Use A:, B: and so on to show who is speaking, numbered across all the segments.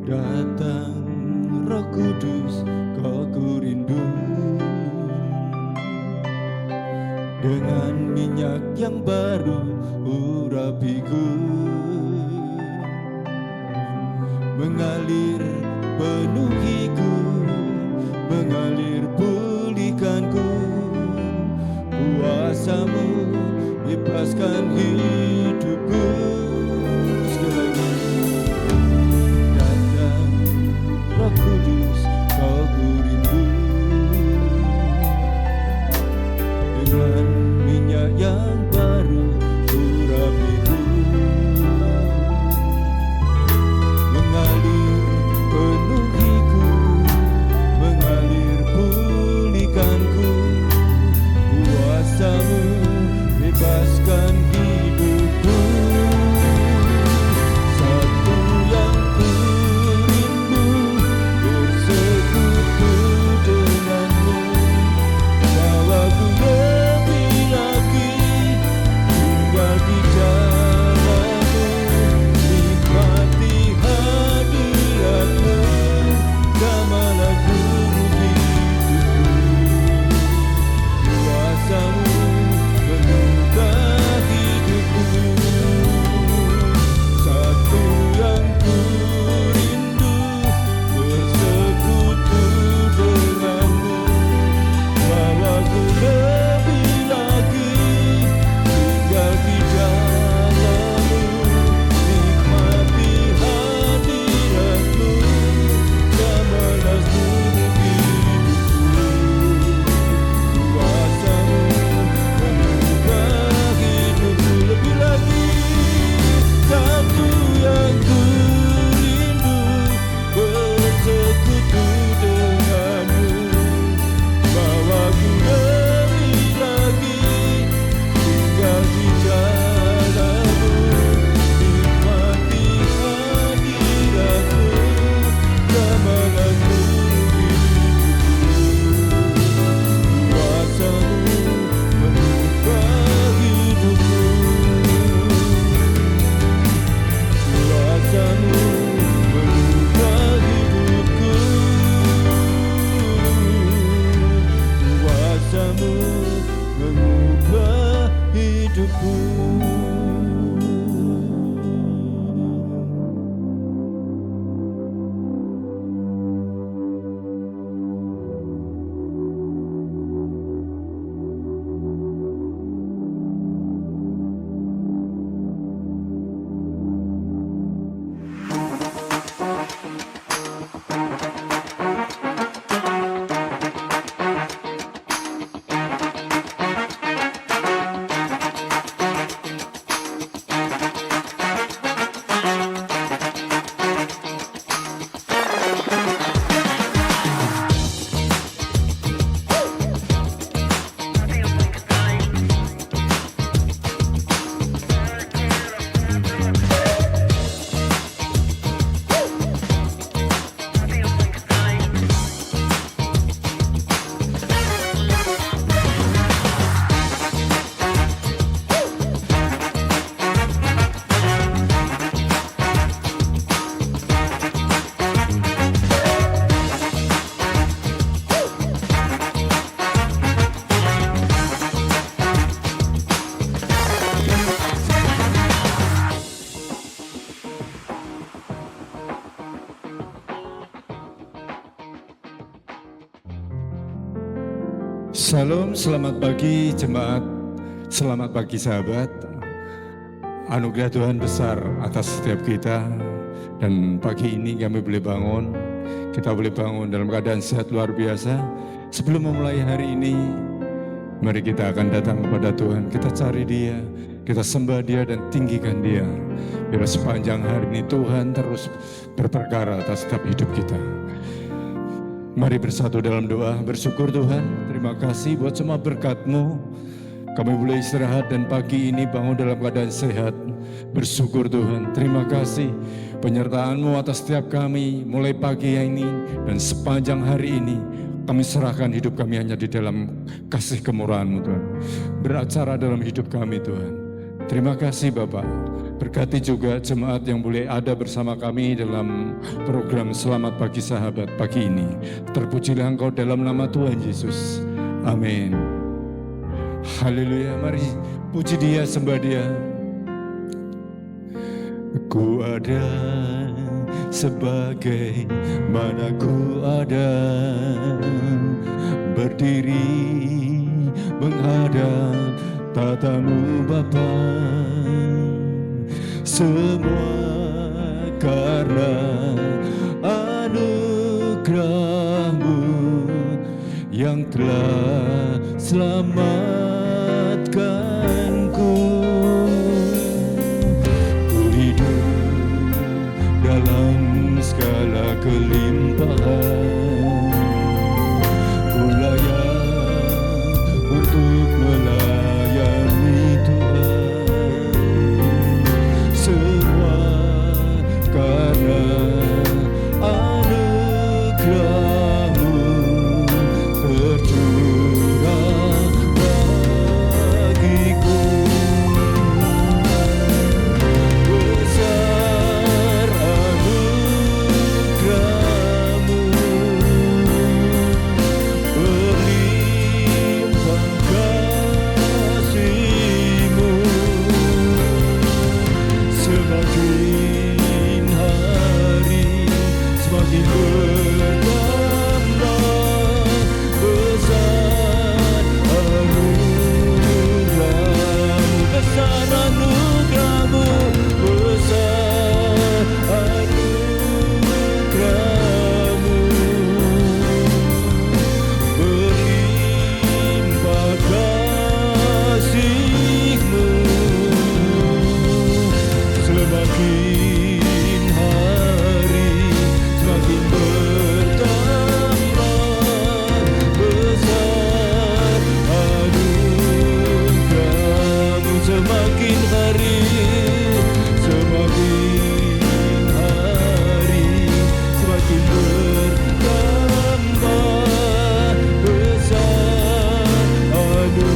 A: Datang Roh Kudus, kau ku rindu. Dengan minyak yang baru urapiku, mengalir penuhiku, mengalir pulihkanku. Kuasamu bebaskan hidupku. Sekali lagi. Datang Roh Kudus, kau ku rindu. Dengan minyak yang baru urapiku, mengalir penuhiku, mengalir pulihkanku. Kuasamu bebaskan hidupku. Satu yang ku rindu, bersekutu denganmu. Bawaku lebih lagi, tinggal di jalanmu. Nikmati hadiratmu, damailah guru hidupku. Kuasamu mengubah hidupku. Satu yang ku rindu, bersekutu denganmu. Bawaku lebih lagi, tinggal di jalanmu. Nikmati hadiratmu, damailah seluruh hidupku. Kuasamu mengubah hidupku. Lebih lagi, satu yang ku rindu, bersekutu denganmu. Bawaku lebih lagi, tinggal di jalanmu. Nikmati hadiratmu, damailah seluruh hidupku. Kuasamu mengubah hidupku. Kuasamu mengubah hidupku. Kuasamu mengubah hidupku. Shalom, selamat pagi jemaat, selamat pagi sahabat. Anugerah Tuhan besar atas setiap kita. Dan pagi ini kami boleh bangun, kita boleh bangun dalam keadaan sehat luar biasa. Sebelum memulai hari ini, mari kita akan datang kepada Tuhan. Kita cari Dia, kita sembah Dia dan tinggikan Dia. Biar sepanjang hari ini Tuhan terus berperkara atas setiap hidup kita. Mari bersatu dalam doa, bersyukur Tuhan, terima kasih buat semua berkat-Mu. Kami boleh istirahat dan pagi ini bangun dalam keadaan sehat. Bersyukur Tuhan, terima kasih penyertaan-Mu atas setiap kami mulai pagi ini dan sepanjang hari ini. Kami serahkan hidup kami hanya di dalam kasih kemurahan-Mu Tuhan. Beracara dalam hidup kami Tuhan. Terima kasih Bapak. Berkati juga jemaat yang boleh ada bersama kami dalam program Selamat Pagi Sahabat pagi ini. Terpujilah Engkau dalam nama Tuhan Yesus. Amin. Haleluya, mari puji Dia, sembah Dia. Ku ada sebagai mana ku ada, berdiri menghadap tatamu Bapa. Semua karena anugerah-Mu yang telah selamatkanku. Ku hidup dalam segala kelimpahan, ku layak untuk melayani Tuhan. Semua karena anugerah-Mu tercurah bagiku. Besar anugerah-Mu, berlimpah kasih-Mu. Semakin hari semakin bertambah besar anugerah-Mu, besar anugerah-Mu, besar anugerah-Mu, berlimpah kasih-Mu. Semakin hari semakin bertambah besar anugerah-Mu. Semakin hari semakin bertambah besar anugerah-Mu.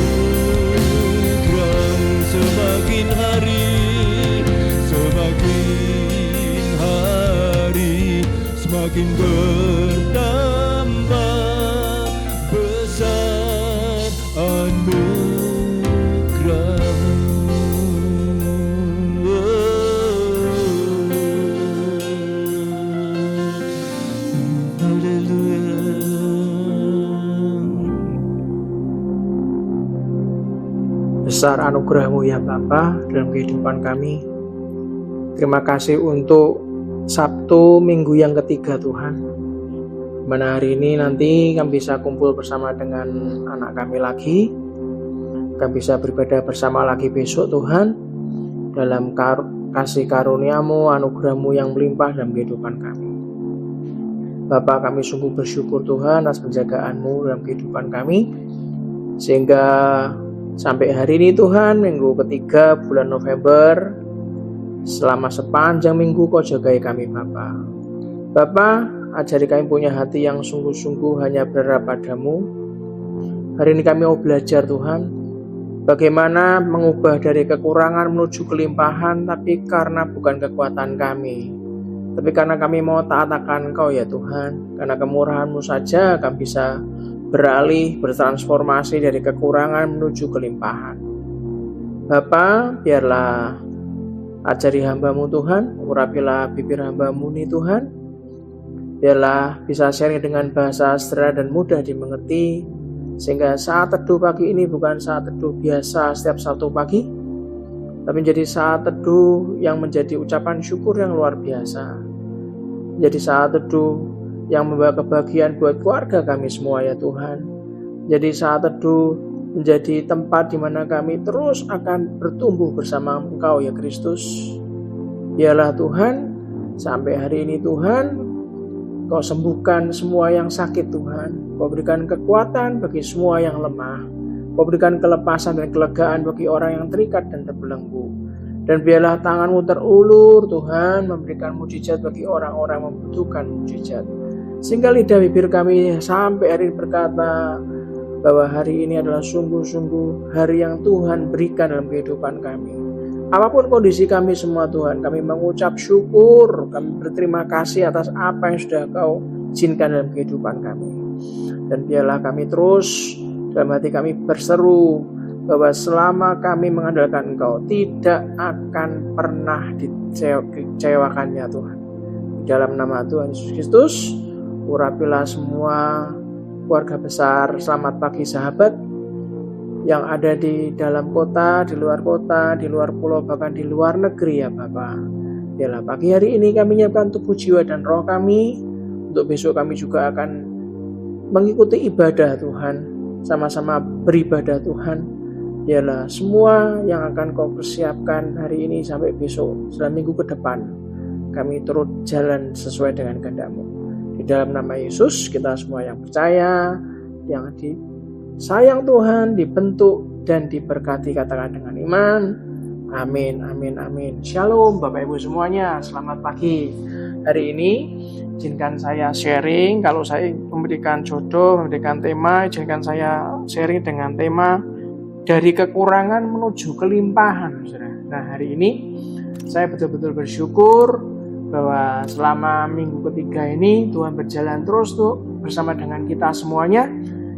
A: Semakin hari semakin bertambah besar anugerah-Mu. Haleluya.
B: Besar anugerah-Mu ya Bapa dalam kehidupan kami. Terima kasih untuk Sabtu minggu yang ketiga Tuhan, mana hari ini nanti kami bisa kumpul bersama dengan anak kami lagi, kami bisa beribadah bersama lagi besok Tuhan, dalam kasih karunia-Mu, anugerah-Mu yang melimpah dalam kehidupan kami. Bapa, kami sungguh bersyukur Tuhan atas penjagaan-Mu dalam kehidupan kami, sehingga sampai hari ini Tuhan, minggu ketiga bulan November, selama sepanjang minggu Kau jagai kami Bapa. Bapa, ajari kami punya hati yang sungguh-sungguh hanya berharap padamu. Hari ini kami mau belajar Tuhan, bagaimana mengubah dari kekurangan menuju kelimpahan, tapi karena bukan kekuatan kami, tapi karena kami mau taat akan Kau ya Tuhan. Karena kemurahan-Mu saja kami bisa beralih, bertransformasi dari kekurangan menuju kelimpahan. Bapa, biarlah ajari hamba-Mu Tuhan, urapilah bibir hamba-Mu nih Tuhan. Biarlah bisa sharing dengan bahasa sederhana dan mudah dimengerti, sehingga saat teduh pagi ini bukan saat teduh biasa setiap Sabtu pagi, tapi menjadi saat teduh yang menjadi ucapan syukur yang luar biasa. Menjadi saat teduh yang membawa kebahagiaan buat keluarga kami semua ya Tuhan. Jadi saat teduh menjadi tempat di mana kami terus akan bertumbuh bersama Engkau ya Kristus. Biarlah Tuhan, sampai hari ini Tuhan, Kau sembuhkan semua yang sakit Tuhan. Kau berikan kekuatan bagi semua yang lemah. Kau berikan kelepasan dan kelegaan bagi orang yang terikat dan terbelenggu. Dan biarlah tangan-Mu terulur Tuhan, memberikan mujizat bagi orang-orang yang membutuhkan mujizat. Sehingga lidah bibir kami sampai hari ini berkata bahwa hari ini adalah sungguh-sungguh hari yang Tuhan berikan dalam kehidupan kami. Apapun kondisi kami semua Tuhan, kami mengucap syukur, kami berterima kasih atas apa yang sudah Kau izinkan dalam kehidupan kami. Dan biarlah kami terus dalam hati kami berseru bahwa selama kami mengandalkan Engkau, tidak akan pernah dikecewakannya Tuhan. Di dalam nama Tuhan Yesus Kristus, urapilah semua keluarga besar. Selamat pagi sahabat yang ada di dalam kota, di luar pulau, bahkan di luar negeri ya Bapa. Biarlah pagi hari ini kami menyiapkan tubuh, jiwa, dan roh kami. Untuk besok kami juga akan mengikuti ibadah Tuhan. Sama-sama beribadah Tuhan. Biarlah semua yang akan Kau persiapkan hari ini sampai besok, dalam minggu ke depan, kami turut jalan sesuai dengan kehendak-Mu. Di dalam nama Yesus, kita semua yang percaya, yang sayang Tuhan, dibentuk dan diberkati, katakan dengan iman. Amin, amin, amin. Shalom Bapak Ibu semuanya, selamat pagi. Hari ini izinkan saya sharing. Kalau saya memberikan jodoh, memberikan tema, izinkan saya sharing dengan tema dari kekurangan menuju kelimpahan. Nah, hari ini saya betul-betul bersyukur bahwa selama minggu ketiga ini Tuhan berjalan terus tuh bersama dengan kita semuanya.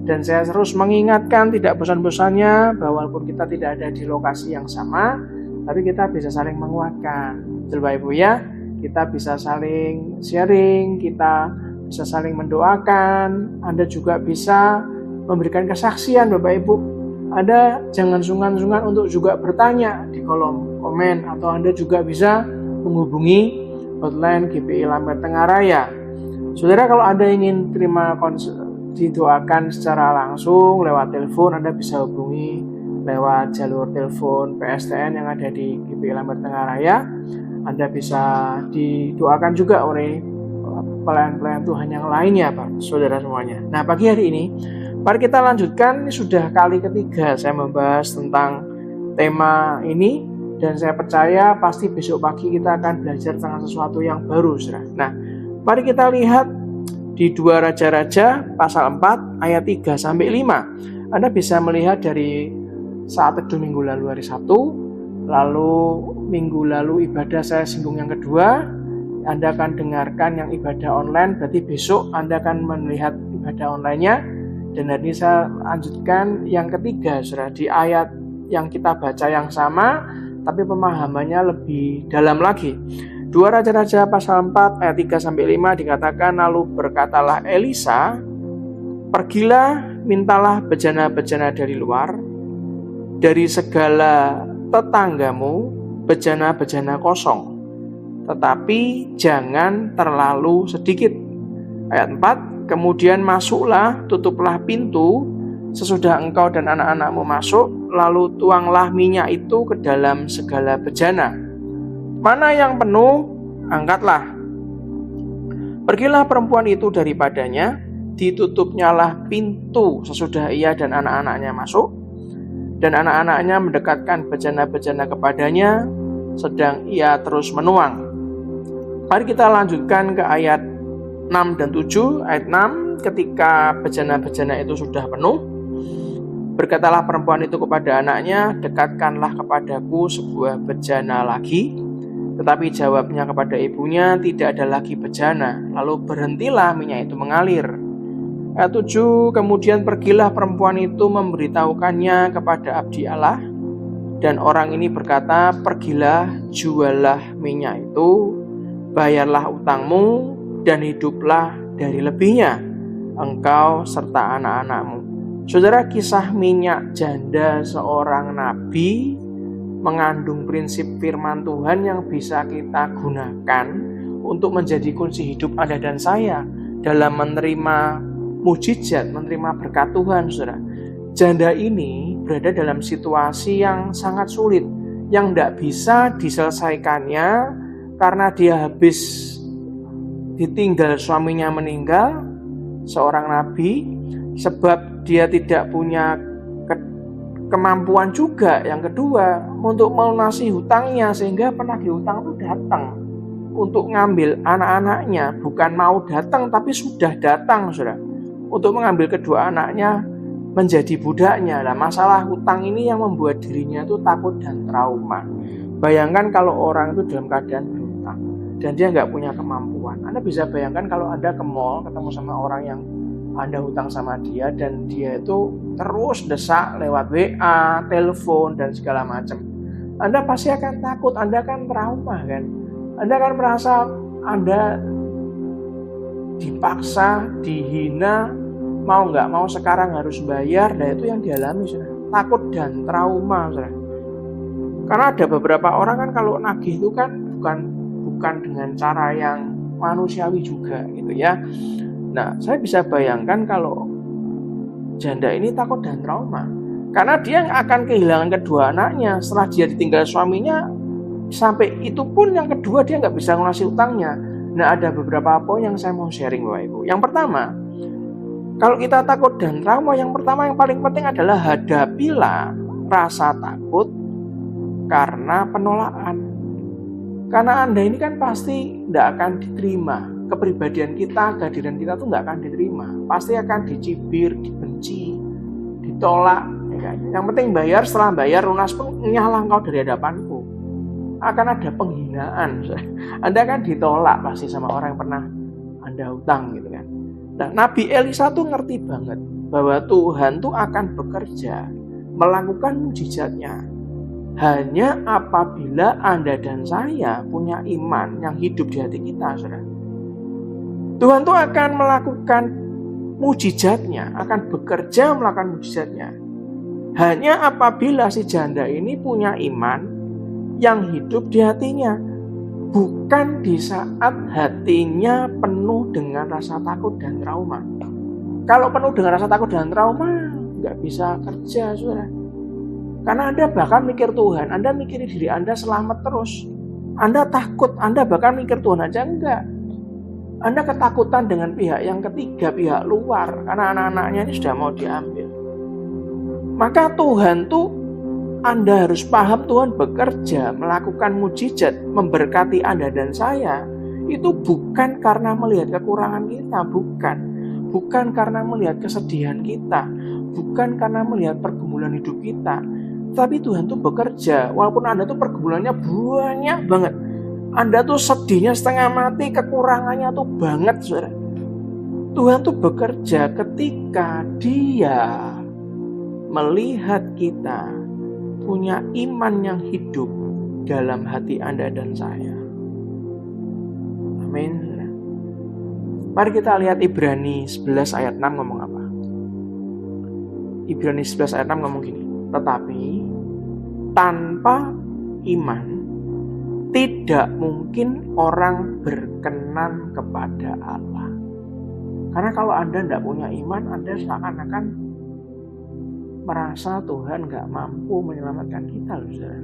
B: Dan saya terus mengingatkan tidak bosan-bosannya bahwa walaupun kita tidak ada di lokasi yang sama, tapi kita bisa saling menguatkan. Betul Bapak Ibu ya, kita bisa saling sharing, kita bisa saling mendoakan. Anda juga bisa memberikan kesaksian Bapak Ibu. Anda jangan sungkan-sungkan untuk juga bertanya di kolom komen, atau Anda juga bisa menghubungi hotline GPI Lambert Tengah Raya. Saudara, kalau Anda ingin terima didoakan secara langsung lewat telepon, Anda bisa hubungi lewat jalur telepon PSTN yang ada di GPI Lambert Tengah Raya. Anda bisa didoakan juga oleh pelayan-pelayan Tuhan yang lainnya, Pak, saudara semuanya. Nah, pagi hari ini mari kita lanjutkan. Ini sudah kali ketiga saya membahas tentang tema ini, dan saya percaya pasti besok pagi kita akan belajar tentang sesuatu yang baru, saudara. Nah, mari kita lihat di 2 Raja-Raja pasal 4 ayat 3-5. Anda bisa melihat dari saat teduh minggu lalu hari Sabtu, lalu minggu lalu ibadah saya singgung yang kedua. Anda akan dengarkan yang ibadah online, berarti besok Anda akan melihat ibadah online-nya. Dan hari ini saya lanjutkan yang ketiga, saudara, di ayat yang kita baca yang sama, tapi pemahamannya lebih dalam lagi. 2 Raja-Raja pasal 4 ayat 3-5 dikatakan, lalu berkatalah Elisa, pergilah, mintalah bejana-bejana dari luar, dari segala tetanggamu, bejana-bejana kosong, tetapi jangan terlalu sedikit. Ayat 4, kemudian masuklah, tutuplah pintu, sesudah engkau dan anak-anakmu masuk, lalu tuanglah minyak itu ke dalam segala bejana. Mana yang penuh, angkatlah. Pergilah perempuan itu daripadanya, ditutupnyalah pintu sesudah ia dan anak-anaknya masuk, dan anak-anaknya mendekatkan bejana-bejana kepadanya, sedang ia terus menuang. Mari kita lanjutkan ke ayat 6 dan 7. Ayat 6, ketika bejana-bejana itu sudah penuh, berkatalah perempuan itu kepada anaknya, dekatkanlah kepadaku sebuah bejana lagi. Tetapi jawabnya kepada ibunya, tidak ada lagi bejana. Lalu berhentilah minyak itu mengalir. Ayat 7, kemudian pergilah perempuan itu memberitahukannya kepada abdi Allah. Dan orang ini berkata, pergilah, juallah minyak itu, bayarlah utangmu, dan hiduplah dari lebihnya, engkau serta anak-anakmu. Saudara, kisah minyak janda seorang nabi mengandung prinsip firman Tuhan yang bisa kita gunakan untuk menjadi kunci hidup Anda dan saya dalam menerima mujizat, menerima berkat Tuhan, saudara. Janda ini berada dalam situasi yang sangat sulit, yang tidak bisa diselesaikannya karena dia habis ditinggal suaminya meninggal, seorang nabi, sebab dia tidak punya kemampuan juga yang kedua untuk melunasi hutangnya, sehingga penagih hutang itu datang untuk ngambil anak-anaknya, bukan mau datang tapi sudah datang, saudara, untuk mengambil kedua anaknya menjadi budaknya. Nah, masalah hutang ini yang membuat dirinya itu takut dan trauma. Bayangkan kalau orang itu dalam keadaan berhutang dan dia nggak punya kemampuan. Anda bisa bayangkan kalau Anda ke mall ketemu sama orang yang Anda hutang sama dia dan dia itu terus desak lewat WA, telepon, dan segala macam. Anda pasti akan takut, Anda akan trauma kan. Anda akan merasa Anda dipaksa, dihina, mau nggak mau sekarang harus bayar. Dan itu yang dialami, saudara. Takut dan trauma, saudara. Karena ada beberapa orang kan kalau nagih itu kan bukan dengan cara yang manusiawi juga gitu ya. Nah, saya bisa bayangkan kalau janda ini takut dan trauma. Karena dia akan kehilangan kedua anaknya. Setelah dia ditinggal suaminya, sampai itu pun yang kedua dia nggak bisa ngelunasi utangnya. Nah, ada beberapa poin yang saya mau sharing Bapak Ibu. Yang pertama, kalau kita takut dan trauma, yang pertama yang paling penting adalah hadapilah rasa takut karena penolakan. Karena Anda ini kan pasti tidak akan diterima. Kepribadian kita, kehadiran kita tuh nggak akan diterima. Pasti akan dicibir, dibenci, ditolak. Yang penting bayar, setelah bayar lunas pun nyalah engkau dari hadapanku. Akan ada penghinaan. Anda kan ditolak pasti sama orang yang pernah Anda hutang gitu kan. Nah, Nabi Elisa tuh ngerti banget bahwa Tuhan tuh akan bekerja, melakukan mujizatnya hanya apabila Anda dan saya punya iman yang hidup di hati kita, saudara. Tuhan tuh akan melakukan mujizatnya, akan bekerja melakukan mujizatnya hanya apabila si janda ini punya iman yang hidup di hatinya, bukan di saat hatinya penuh dengan rasa takut dan trauma. Kalau penuh dengan rasa takut dan trauma, nggak bisa kerja, saudara. Karena Anda bahkan mikir Tuhan, Anda mikirin diri Anda selamat terus. Anda takut, Anda bahkan mikir Tuhan aja enggak. Anda ketakutan dengan pihak yang ketiga, pihak luar, karena anak-anaknya ini sudah mau diambil. Maka Tuhan tuh, Anda harus paham Tuhan bekerja, melakukan mujizat, memberkati Anda dan saya. Itu bukan karena melihat kekurangan kita, bukan. Bukan karena melihat kesedihan kita, bukan karena melihat pergumulan hidup kita. Tapi Tuhan tuh bekerja, walaupun Anda tuh pergumulannya banyak banget. Anda tuh sedihnya setengah mati, kekurangannya tuh banget, saudara. Tuhan tuh bekerja ketika Dia melihat kita punya iman yang hidup dalam hati Anda dan saya. Amin. Mari kita lihat Ibrani 11 ayat 6 ngomong apa. Ibrani 11 ayat 6 ngomong gini. Tetapi tanpa iman tidak mungkin orang berkenan kepada Allah. Karena kalau Anda tidak punya iman, Anda seakan-akan merasa Tuhan nggak mampu menyelamatkan kita, loh, saudara.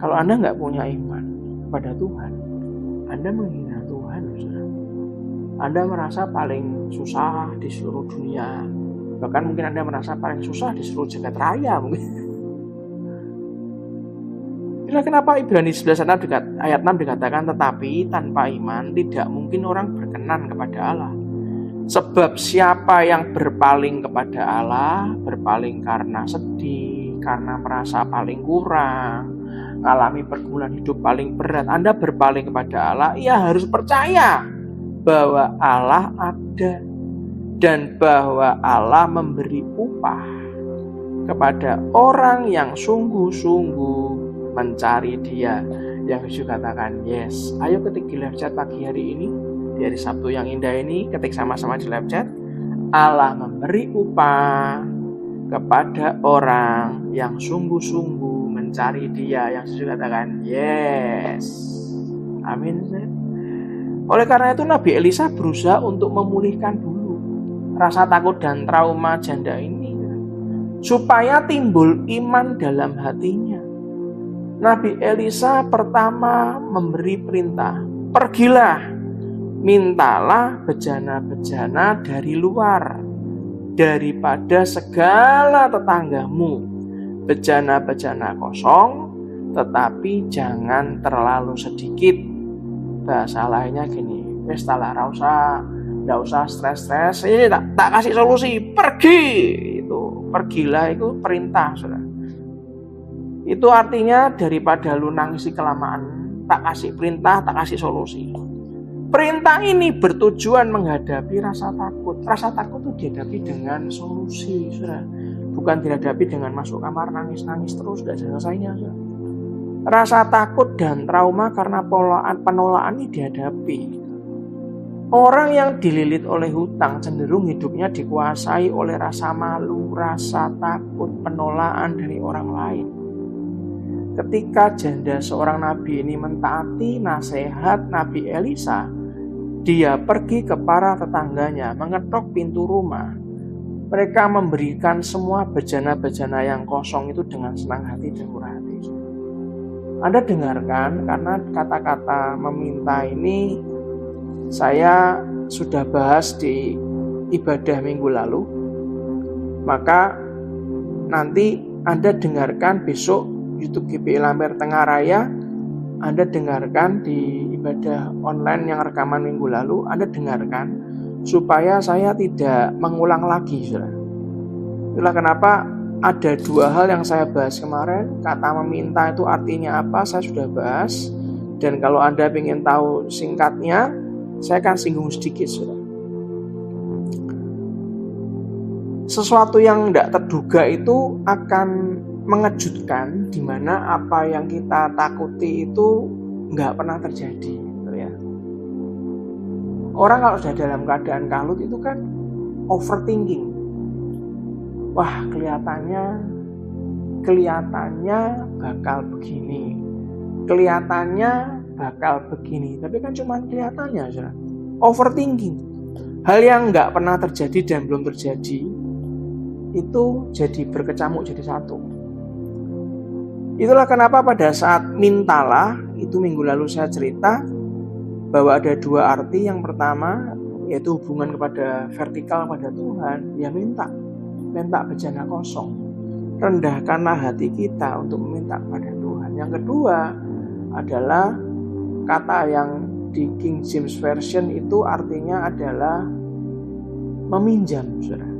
B: Kalau Anda nggak punya iman kepada Tuhan, Anda menghina Tuhan, loh, saudara. Anda merasa paling susah di seluruh dunia. Bahkan mungkin Anda merasa paling susah di seluruh jagat raya mungkin. Kenapa Ibrani 11 ayat 6 dikatakan tetapi tanpa iman tidak mungkin orang berkenan kepada Allah. Sebab siapa yang berpaling kepada Allah, berpaling karena sedih, karena merasa paling kurang, mengalami pergumulan hidup paling berat. Anda berpaling kepada Allah, ia harus percaya bahwa Allah ada dan bahwa Allah memberi upah kepada orang yang sungguh-sungguh mencari Dia. Yang Yesus katakan, yes. Ayo ketik di live chat pagi hari ini, di hari Sabtu yang indah ini, ketik sama-sama di live chat. Allah memberi upah kepada orang yang sungguh-sungguh mencari Dia. Yang Yesus katakan, yes. Amin. Oleh karena itu Nabi Elisa berusaha untuk memulihkan dulu rasa takut dan trauma janda ini, supaya timbul iman dalam hatinya. Nabi Elisa pertama memberi perintah, pergilah, mintalah bejana-bejana dari luar, daripada segala tetanggamu, bejana-bejana kosong, tetapi jangan terlalu sedikit. Bahasa lainnya gini, wis talah nggak usah stres-stres, ini tak kasih solusi, pergi. Itu pergilah itu perintah, saudara. Itu artinya daripada lu nangisi kelamaan, tak kasih perintah, tak kasih solusi. Perintah ini bertujuan menghadapi rasa takut. Rasa takut itu dihadapi dengan solusi, saudara. Bukan dihadapi dengan masuk kamar nangis-nangis terus, gak selesainya, saudara. Rasa takut dan trauma karena penolakan ini dihadapi. Orang yang dililit oleh hutang cenderung hidupnya dikuasai oleh rasa malu, rasa takut, penolakan dari orang lain. Ketika janda seorang nabi ini mentaati nasihat Nabi Elisa, dia pergi ke para tetangganya, mengetok pintu rumah. Mereka memberikan semua bejana-bejana yang kosong itu dengan senang hati dan murah hati. Anda dengarkan, karena kata-kata meminta ini saya sudah bahas di ibadah minggu lalu. Maka nanti Anda dengarkan besok YouTube GPI Lamber Tengah Raya. Anda dengarkan di ibadah online yang rekaman minggu lalu. Anda dengarkan supaya saya tidak mengulang lagi, saudara. Itulah kenapa ada dua hal yang saya bahas kemarin. Kata meminta itu artinya apa, saya sudah bahas. Dan kalau Anda ingin tahu singkatnya, saya akan singgung sedikit, saudara. Sesuatu yang tidak terduga itu akan mengejutkan, di mana apa yang kita takuti itu nggak pernah terjadi, ya. Orang kalau sudah dalam keadaan kalut itu kan overthinking. Wah, kelihatannya bakal begini, tapi kan cuma kelihatannya, saudara. Overthinking, hal yang nggak pernah terjadi dan belum terjadi itu jadi berkecamuk jadi satu. Itulah kenapa pada saat mintalah, itu minggu lalu saya cerita bahwa ada dua arti. Yang pertama yaitu hubungan kepada vertikal pada Tuhan, ya minta bejana kosong. Rendahkanlah hati kita untuk meminta kepada Tuhan. Yang kedua adalah kata yang di King James Version itu artinya adalah meminjam, saudara.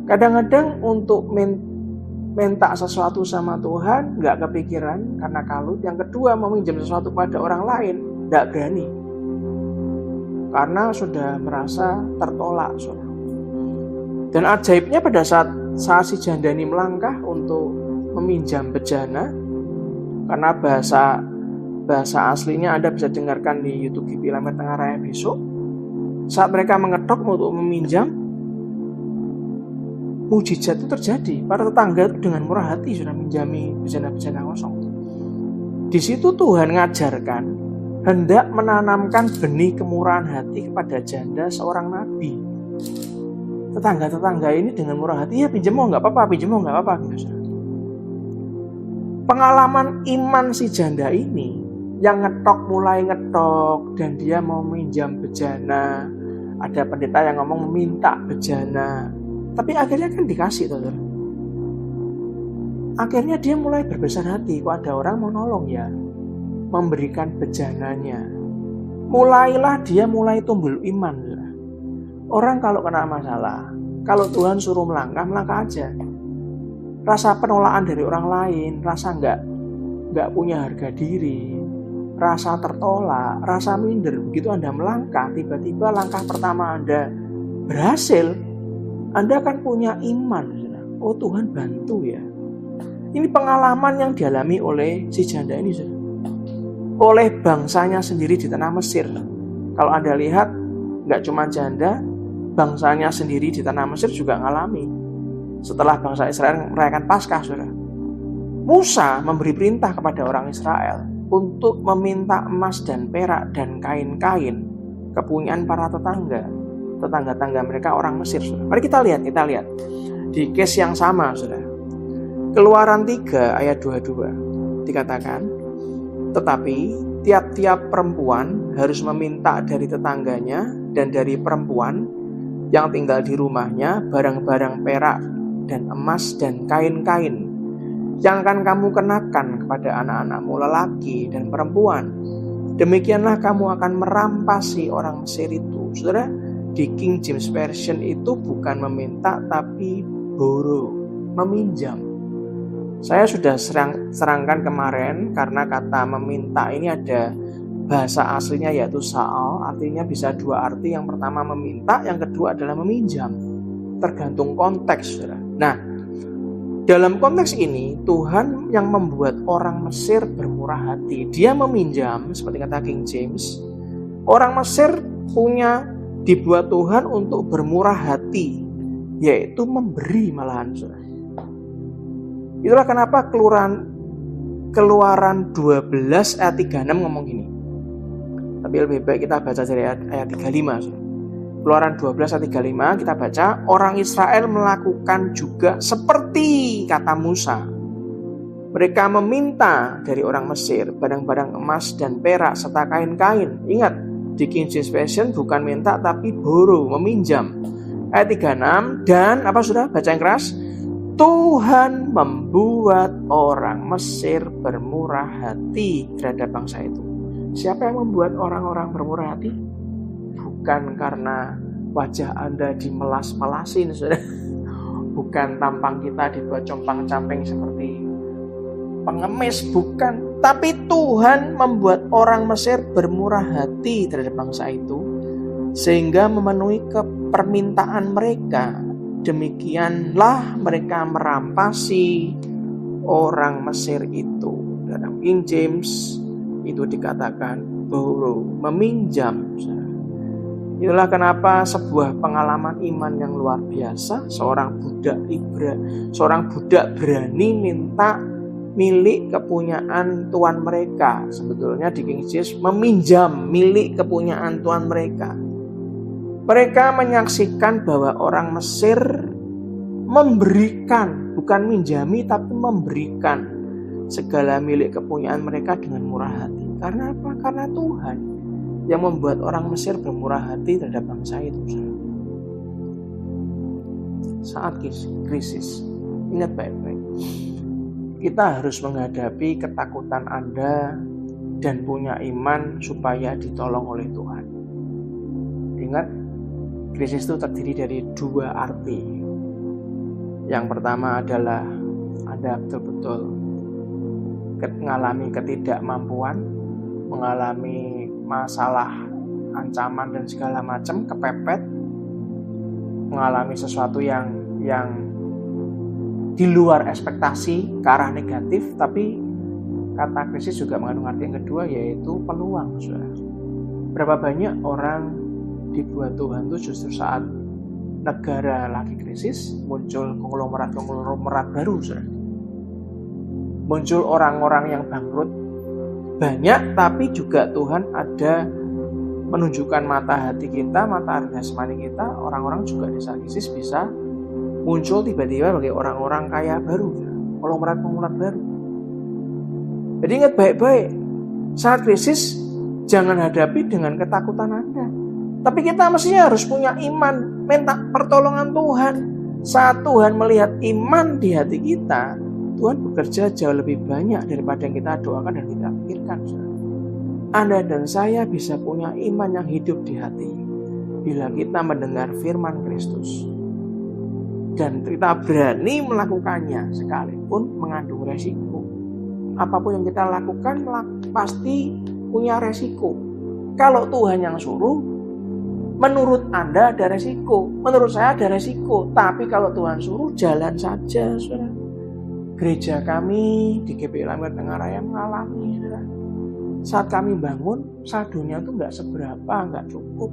B: Kadang-kadang untuk minta sesuatu sama Tuhan nggak kepikiran karena kalut. Yang kedua, meminjam sesuatu pada orang lain nggak berani karena sudah merasa tertolak, saudara. Dan ajaibnya pada saat si janda ini melangkah untuk meminjam bejana, karena bahasa aslinya Anda bisa dengarkan di YouTube GPI Lamber Tengah Raya besok. Saat mereka mengetok untuk meminjam, mujizat itu terjadi. Para tetangga itu dengan murah hati sudah minjami bejana-bejana kosong. Di situ Tuhan ngajarkan hendak menanamkan benih kemurahan hati kepada janda seorang nabi. Tetangga-tetangga ini dengan murah hati, ya pinjam mau nggak apa-apa, gitu. Pengalaman iman si janda ini yang mulai ngetok dan dia mau minjam bejana. Ada pendeta yang ngomong meminta bejana, tapi akhirnya kan dikasih, saudara. Akhirnya dia mulai berbesar hati, kok ada orang mau nolong ya, memberikan bejananya. Mulailah dia tumbuh iman, saudara. Orang kalau kena masalah, kalau Tuhan suruh melangkah aja. Rasa penolakan dari orang lain, rasa nggak punya harga diri, rasa tertolak, rasa minder. Begitu Anda melangkah, tiba-tiba langkah pertama Anda berhasil, Anda akan punya iman. Oh, Tuhan bantu ya. Ini pengalaman yang dialami oleh si janda ini, oleh bangsanya sendiri di tanah Mesir. Kalau Anda lihat, nggak cuma janda, bangsanya sendiri di tanah Mesir juga ngalami. Setelah bangsa Israel merayakan Paskah, saudara, Musa memberi perintah kepada orang Israel untuk meminta emas dan perak dan kain-kain kepunyaan para tetangga mereka orang Mesir, saudara. Mari kita lihat di case yang sama, saudara. Keluaran 3 ayat 22 dikatakan, tetapi tiap-tiap perempuan harus meminta dari tetangganya dan dari perempuan yang tinggal di rumahnya barang-barang perak dan emas dan kain-kain yang akan kamu kenakan kepada anak-anakmu lelaki dan perempuan. Demikianlah kamu akan merampasi orang Mesir itu. Saudara, di King James Version itu bukan meminta tapi borrow, meminjam. Saya sudah serangkan kemarin karena kata meminta ini ada bahasa aslinya yaitu sa'al, artinya bisa dua arti. Yang pertama meminta, yang kedua adalah meminjam. Tergantung konteks. Nah, dalam konteks ini Tuhan yang membuat orang Mesir bermurah hati. Dia meminjam, seperti kata King James. Orang Mesir dibuat Tuhan untuk bermurah hati, yaitu memberi malahan. Itulah kenapa Keluaran 12 ayat 36 ngomong gini. Tapi lebih baik kita baca dari ayat 35. Keluaran 12 ayat 35 kita baca, orang Israel melakukan juga seperti kata Musa. Mereka meminta dari orang Mesir barang-barang emas dan perak serta kain-kain. Ingat, di King James Version bukan minta tapi borrow, meminjam. Ayat 36, dan apa sudah baca yang keras? Tuhan membuat orang Mesir bermurah hati terhadap bangsa itu. Siapa yang membuat orang-orang bermurah hati? Bukan karena wajah Anda dimelas-melasin, saudara. Bukan tampang kita dibuat compang-camping seperti pengemis, bukan. Tapi Tuhan membuat orang Mesir bermurah hati terhadap bangsa itu, sehingga memenuhi permintaan mereka. Demikianlah mereka merampasi orang Mesir itu. Dalam King James itu dikatakan borrow, meminjam. Itulah kenapa sebuah pengalaman iman yang luar biasa, seorang budak berani minta milik kepunyaan tuan mereka. Sebetulnya di King James meminjam milik kepunyaan tuan mereka. Mereka menyaksikan bahwa orang Mesir memberikan, bukan minjami tapi memberikan segala milik kepunyaan mereka dengan murah hati. Karena apa? Karena Tuhan yang membuat orang Mesir bermurah hati terhadap bangsa itu. Saat krisis, ingat baik-baik, kita harus menghadapi ketakutan Anda dan punya iman supaya ditolong oleh Tuhan. Ingat, krisis itu terdiri dari dua arti. Yang pertama adalah Anda betul-betul mengalami ketidakmampuan, mengalami masalah, ancaman dan segala macam, kepepet, mengalami sesuatu yang di luar ekspektasi ke arah negatif. Tapi kata krisis juga mengandung arti yang kedua, yaitu peluang. Saudara, berapa banyak orang dibuat Tuhan itu justru saat negara lagi krisis, muncul konglomerat baru, saudara. Muncul orang-orang yang bangkrut banyak, tapi juga Tuhan ada menunjukkan mata hati kita, mata hati jasmani kita. Orang-orang juga di saat krisis bisa muncul tiba-tiba sebagai orang-orang kaya baru, konglomerat baru. Jadi ingat baik-baik, saat krisis jangan hadapi dengan ketakutan Anda. Tapi kita mestinya harus punya iman, minta pertolongan Tuhan. Saat Tuhan melihat iman di hati kita, Tuhan bekerja jauh lebih banyak daripada yang kita doakan dan kita pikirkan. Anda dan saya bisa punya iman yang hidup di hati bila kita mendengar firman Kristus. Dan kita berani melakukannya sekalipun mengandung resiko. Apapun yang kita lakukan pasti punya resiko. Kalau Tuhan yang suruh, menurut Anda ada resiko, menurut saya ada resiko. Tapi kalau Tuhan suruh, jalan saja, saudara. Gereja kami di GPI Lamir Tengah Raya mengalami, saudara. Saat kami bangun, saldonya itu nggak seberapa, nggak cukup.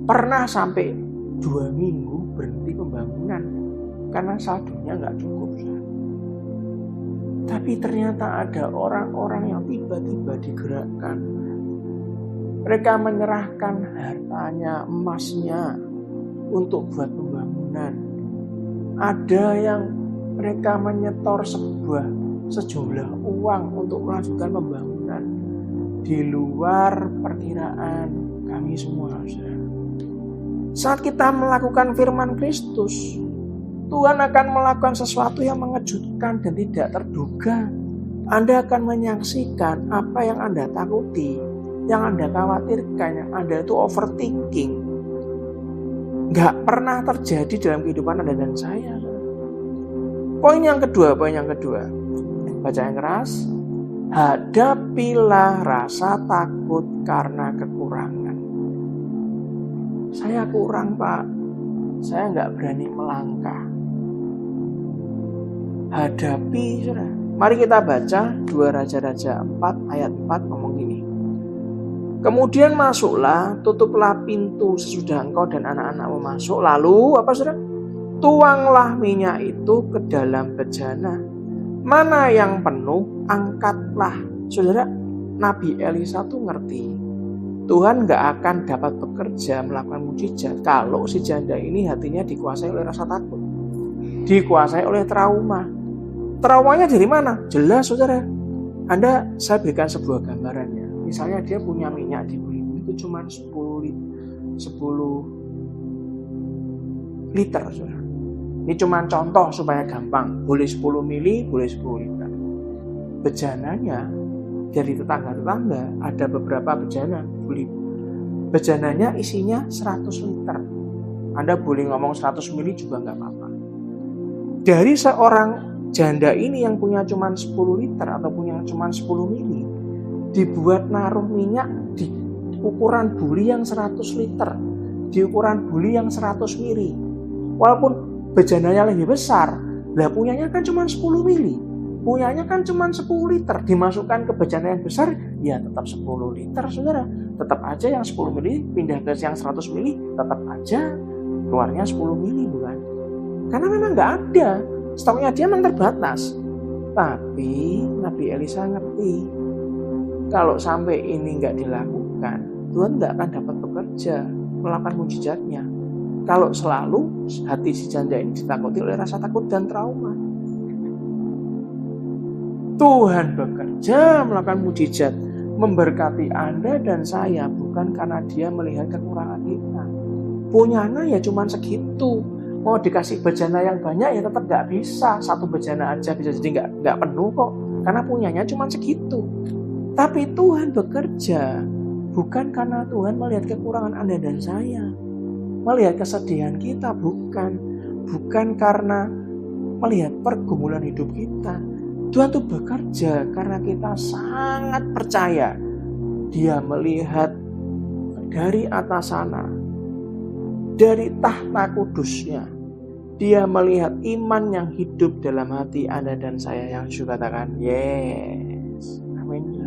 B: Pernah sampai 2 minggu berhenti pembangunan karena saldonya nggak cukup, saudara. Tapi ternyata ada orang-orang yang tiba-tiba digerakkan. Mereka menyerahkan hartanya, emasnya untuk buat pembangunan. Ada yang mereka menyetor sejumlah uang untuk melanjutkan pembangunan di luar perkiraan kami semua. Saat kita melakukan firman Kristus, Tuhan akan melakukan sesuatu yang mengejutkan dan tidak terduga. Anda akan menyaksikan apa yang Anda takuti, yang Anda khawatirkan, yang Anda itu overthinking. Gak pernah terjadi dalam kehidupan Anda dan saya. Poin yang kedua. Baca yang keras. Hadapilah rasa takut karena kekurangan. Saya kurang, Pak. Saya nggak berani melangkah. Hadapi, saudara. Mari kita baca 2 Raja-Raja 4 ayat 4 ngomong gini. Kemudian masuklah, tutuplah pintu sesudah engkau dan anak-anakmu masuk. Lalu, apa saudara? Tuanglah minyak itu ke dalam bejana. Mana yang penuh, angkatlah. Saudara, Nabi Elisa tuh ngerti. Tuhan gak akan dapat bekerja melakukan mujizat kalau si janda ini hatinya dikuasai oleh rasa takut. Dikuasai oleh trauma. Traumanya dari mana? Jelas saudara. Saya berikan sebuah gambarannya. Misalnya dia punya minyak di beliau itu cuma 10 liter saudara. Ini cuma contoh supaya gampang. Boleh 10 mili, boleh 10 liter. Bejananya dari tetangga-tetangga ada beberapa bejana. Bejananya isinya 100 liter. Anda boleh ngomong 100 mili juga nggak apa-apa. Dari seorang janda ini yang punya cuma 10 liter atau punya cuma 10 mili, dibuat naruh minyak di ukuran buli yang 100 liter, di ukuran buli yang 100 mili. Walaupun bejananya lebih besar, lah punyanya kan cuma 10 mili, punyanya kan cuma 10 liter, dimasukkan ke bejana yang besar, ya tetap 10 liter saudara. Tetap aja yang 10 mili pindah ke yang 100 mili, tetap aja keluarnya 10 mili bukan? Karena memang nggak ada, stoknya dia memang terbatas. Tapi Nabi Elisa ngerti, kalau sampai ini nggak dilakukan, Tuhan nggak akan dapat bekerja, melakukan mujizatnya. Kalau selalu hati si janda ini ditakuti oleh rasa takut dan trauma. Tuhan bekerja melakukan mujizat, memberkati Anda dan saya bukan karena dia melihat kekurangan kita. Punyanya ya cuma segitu. Mau dikasih bejana yang banyak ya tetap nggak bisa. Satu bejana aja bisa jadi nggak penuh kok. Karena punyanya cuma segitu. Tapi Tuhan bekerja bukan karena Tuhan melihat kekurangan Anda dan saya. Melihat kesedihan kita bukan karena melihat pergumulan hidup kita. Tuhan tuh bekerja karena kita sangat percaya. Dia melihat dari atas sana, dari tahta kudusnya. Dia melihat iman yang hidup dalam hati Anda dan saya yang juga katakan yes. Amin.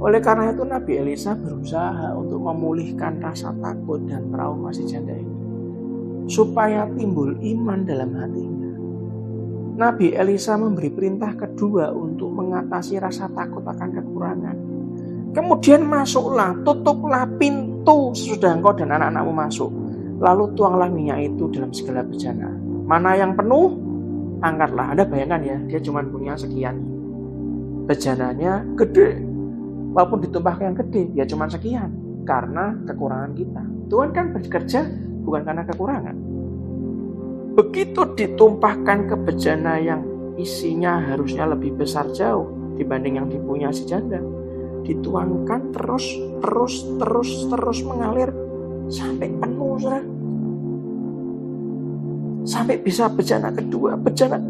B: Oleh karena itu Nabi Elisa berusaha untuk memulihkan rasa takut dan trauma si janda ini. Supaya timbul iman dalam hatinya. Nabi Elisa memberi perintah kedua untuk mengatasi rasa takut akan kekurangan. Kemudian masuklah, tutuplah pintu sesudah engkau dan anak-anakmu masuk. Lalu tuanglah minyak itu dalam segala bejana. Mana yang penuh, angkatlah. Anda bayangkan ya, dia cuma punya sekian. Bejananya gede. Walaupun ditumpahkan yang gede, ya cuma sekian. Karena kekurangan kita. Tuhan kan bekerja bukan karena kekurangan. Begitu ditumpahkan ke bejana yang isinya harusnya lebih besar jauh dibanding yang dipunya si janda, dituangkan terus mengalir sampai penuh, saudara. Sampai bisa bejana kedua, bejana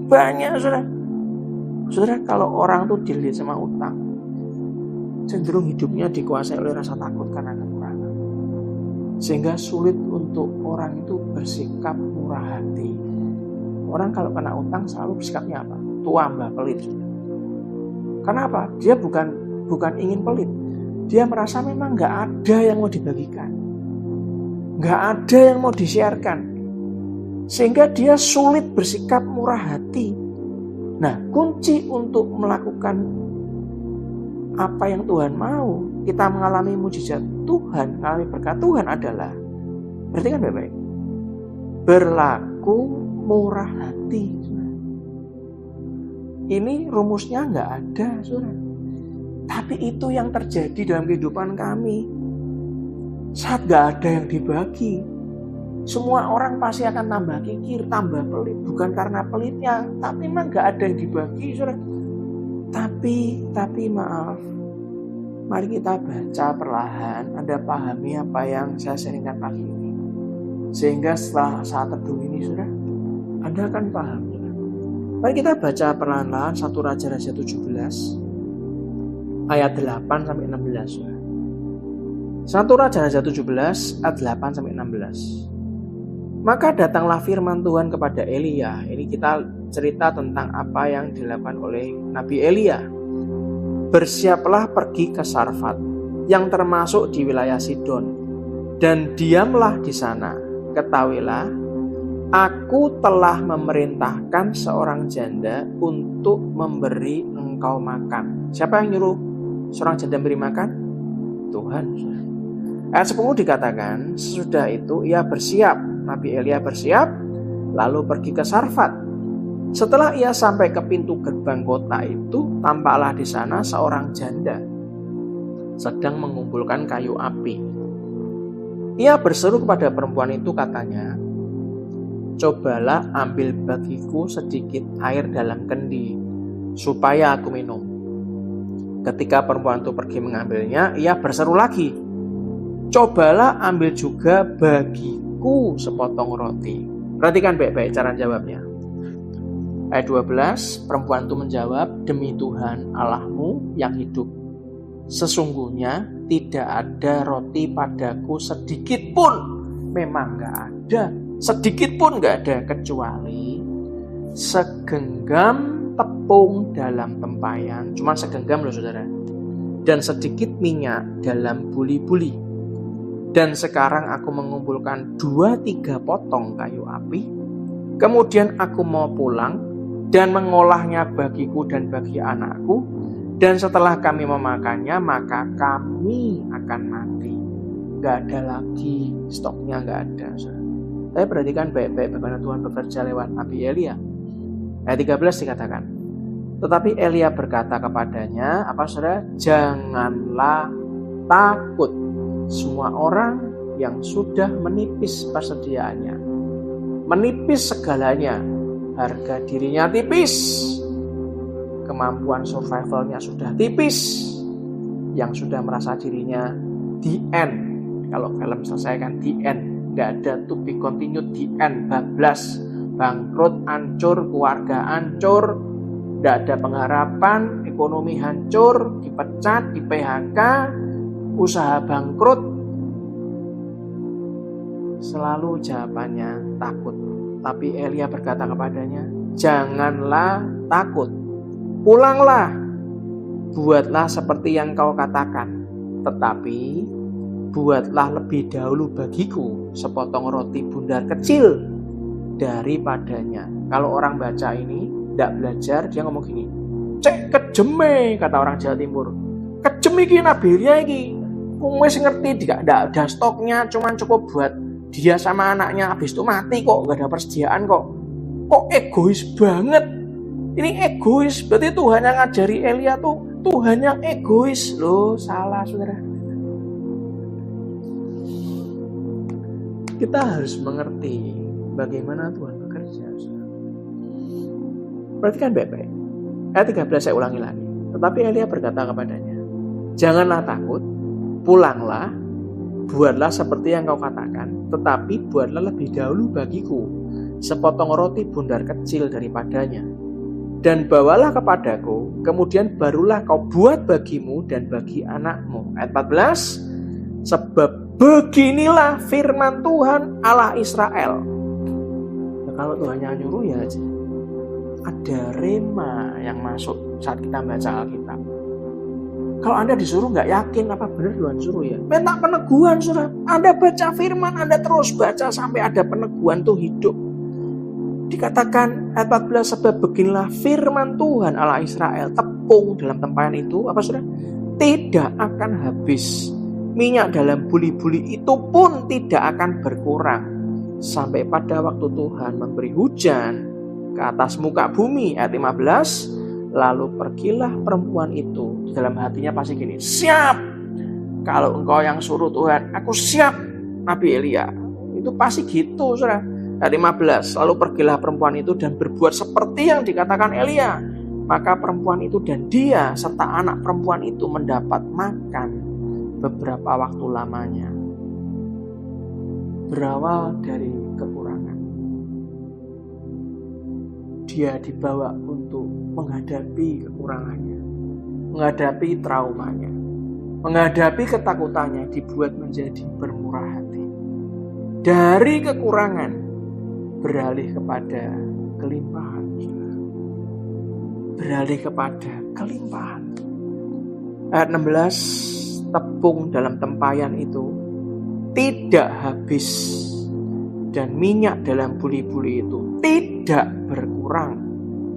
B: banyak, saudara. Saudara, kalau orang tuh dililit sama utang, cenderung hidupnya dikuasai oleh rasa takut karena kekurangan. Sehingga sulit untuk orang itu bersikap murah hati. Orang kalau kena utang selalu bersikapnya apa? Tua mbah pelit. Karena apa? Dia bukan ingin pelit. Dia merasa memang gak ada yang mau dibagikan. Gak ada yang mau disiarkan. Sehingga dia sulit bersikap murah hati. Nah, kunci untuk melakukan apa yang Tuhan mau, kita mengalami mujizat Tuhan, mengalami berkat Tuhan adalah, berarti kan baik-baik, berlaku murah hati. Ini rumusnya nggak ada, saudara. Tapi itu yang terjadi dalam kehidupan kami. Saat nggak ada yang dibagi, semua orang pasti akan tambah kikir, tambah pelit. Bukan karena pelitnya, tapi memang nggak ada yang dibagi, saudara. Tapi maaf, mari kita baca perlahan. Anda pahami apa yang saya sharingkan pagi ini. Sehingga setelah saat teduh ini, saudara, Anda akan paham. Mari kita baca perlahan-lahan 1 Raja-Raja 17 ayat 8 sampai 16. 1 Raja-Raja 17 ayat 8 sampai 16. Maka datanglah firman Tuhan kepada Elia. Ini kita cerita tentang apa yang dilakukan oleh Nabi Elia. Bersiaplah pergi ke Sarfat yang termasuk di wilayah Sidon, dan diamlah di sana. Ketahuilah, aku telah memerintahkan seorang janda untuk memberi engkau makan. Siapa yang nyuruh seorang janda memberi makan? Tuhan. Ayat 10 dikatakan, sesudah itu ia bersiap. Nabi Elia bersiap, lalu pergi ke Sarfat. Setelah ia sampai ke pintu gerbang kota itu, tampaklah di sana seorang janda sedang mengumpulkan kayu api. Ia berseru kepada perempuan itu, katanya, cobalah ambil bagiku sedikit air dalam kendi, supaya aku minum. Ketika perempuan itu pergi mengambilnya, ia berseru lagi, cobalah ambil juga bagiku sepotong roti. Perhatikan baik-baik cara jawabnya. Ayat 12, perempuan itu menjawab, demi Tuhan Allahmu yang hidup, sesungguhnya tidak ada roti padaku sedikit pun. Memang gak ada, sedikit pun gak ada, kecuali segenggam tepung dalam tempayan. Cuma segenggam loh saudara. Dan sedikit minyak dalam buli-buli. Dan sekarang aku mengumpulkan 2-3 potong kayu api. Kemudian aku mau pulang dan mengolahnya bagiku dan bagi anakku. Dan setelah kami memakannya, maka kami akan mati. Gak ada lagi, stoknya gak ada. Tapi perhatikan baik-baik bagaimana Tuhan bekerja lewat Nabi Elia. Ayat 13 dikatakan, tetapi Elia berkata kepadanya, apa saudara? Janganlah takut. Semua orang yang sudah menipis persediaannya, menipis segalanya, harga dirinya tipis, kemampuan survivalnya sudah tipis, yang sudah merasa dirinya the end. Kalau film selesai kan the end, gak ada to be continued, the end, bablas, bangkrut, hancur, keluarga hancur, gak ada pengharapan, ekonomi hancur, dipecat, di PHK, usaha bangkrut. Selalu jawabannya takut. Tapi Elia berkata kepadanya, janganlah takut, pulanglah, buatlah seperti yang kau katakan, tetapi buatlah lebih dahulu bagiku sepotong roti bundar kecil daripadanya. Kalau orang baca ini tidak belajar, dia ngomong gini, cek kejeme, kata orang Jawa Timur, kejem iki Nabi Elia iki, wis ngerti tidak ada stoknya, cuman cukup buat dia sama anaknya, habis itu mati kok, gak ada persediaan kok egois banget. Ini egois, berarti Tuhan yang ngajari Elia tuh Tuhan yang egois. Loh, salah saudara. Kita harus mengerti bagaimana Tuhan bekerja. Perhatikan baik-baik. Ayat 13 saya ulangi lagi. Tetapi Elia berkata kepadanya, janganlah takut, pulanglah, buatlah seperti yang kau katakan, tetapi buatlah lebih dahulu bagiku sepotong roti bundar kecil daripadanya, dan bawalah kepadaku, kemudian barulah kau buat bagimu dan bagi anakmu. Ayat 14, sebab beginilah firman Tuhan Allah Israel. Nah, kalau Tuhan yang nyuruh ya ada rema yang masuk saat kita baca Alkitab. Kalau Anda disuruh nggak yakin apa benar Tuhan suruh ya, minta peneguhan saudara. Anda baca firman, Anda terus baca sampai ada peneguhan tuh hidup. Dikatakan ayat 14, sebab beginilah firman Tuhan Allah Israel, tepung dalam tempayan itu apa saudara? Tidak akan habis, minyak dalam buli-buli itu pun tidak akan berkurang sampai pada waktu Tuhan memberi hujan ke atas muka bumi. Ayat 15, lalu pergilah perempuan itu, di dalam hatinya pasti gini, siap, kalau engkau yang suruh Tuhan, aku siap. Nabi Elia itu pasti gitu saudara. Ayat 15, lalu pergilah perempuan itu dan berbuat seperti yang dikatakan Elia. Maka perempuan itu dan dia serta anak perempuan itu mendapat makan beberapa waktu lamanya. Berawal dari kekurangan. dia dibawa untuk menghadapi kekurangannya, menghadapi traumanya, menghadapi ketakutannya, dibuat menjadi bermurah hati. Dari kekurangan beralih kepada kelimpahan. Beralih kepada kelimpahan. Ayat 16, tepung dalam tempayan itu tidak habis dan minyak dalam buli-buli itu tidak berkurang,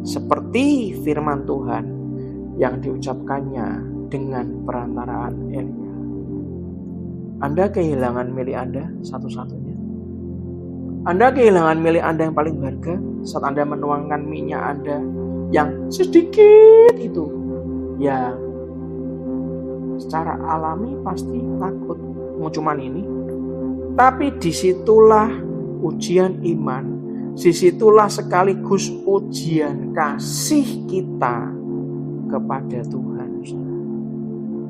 B: seperti firman Tuhan yang diucapkannya dengan perantaraan Elia. Anda kehilangan milik Anda satu-satunya. Anda kehilangan milik Anda yang paling berharga saat Anda menuangkan minyak Anda yang sedikit itu. Ya, secara alami pasti takut mau cuman ini. Tapi disitulah ujian iman, disitulah sekaligus ujian kasih kita kepada Tuhan.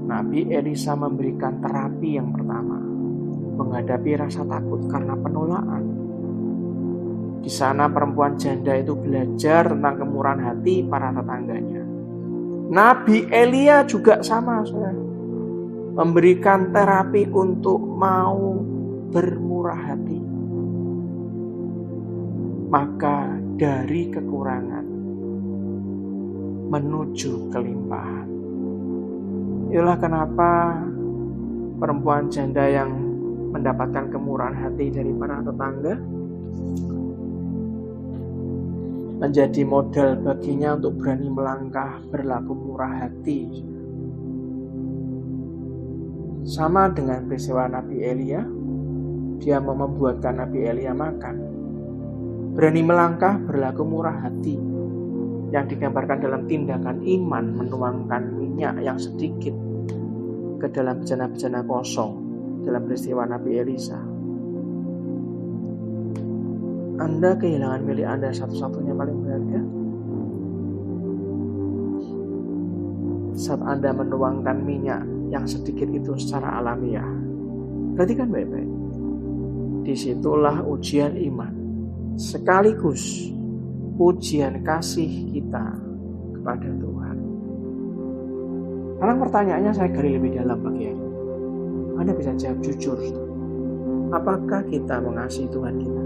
B: Nabi Elisa memberikan terapi yang pertama, menghadapi rasa takut karena penolakan. Di sana perempuan janda itu belajar tentang kemurahan hati para tetangganya. Nabi Elia juga sama, saudara, memberikan terapi untuk mau bermurah hati. Maka dari kekurangan menuju kelimpahan. Itulah kenapa perempuan janda yang mendapatkan kemurahan hati dari para tetangga menjadi modal baginya untuk berani melangkah berlaku murah hati. Sama dengan peristiwa Nabi Elia, dia mau membuatkan Nabi Elia makan. Berani melangkah berlaku murah hati, yang digambarkan dalam tindakan iman menuangkan minyak yang sedikit ke dalam bejana-bejana kosong dalam peristiwa Nabi Elisa. Anda kehilangan milik Anda satu-satunya paling berharga saat Anda menuangkan minyak yang sedikit itu secara alamiah. Perhatikan baik-baik. Disitulah ujian iman, sekaligus ujian kasih kita kepada Tuhan. Sekarang pertanyaannya saya gali lebih dalam bagian. Anda bisa jawab jujur. Apakah kita mengasihi Tuhan kita?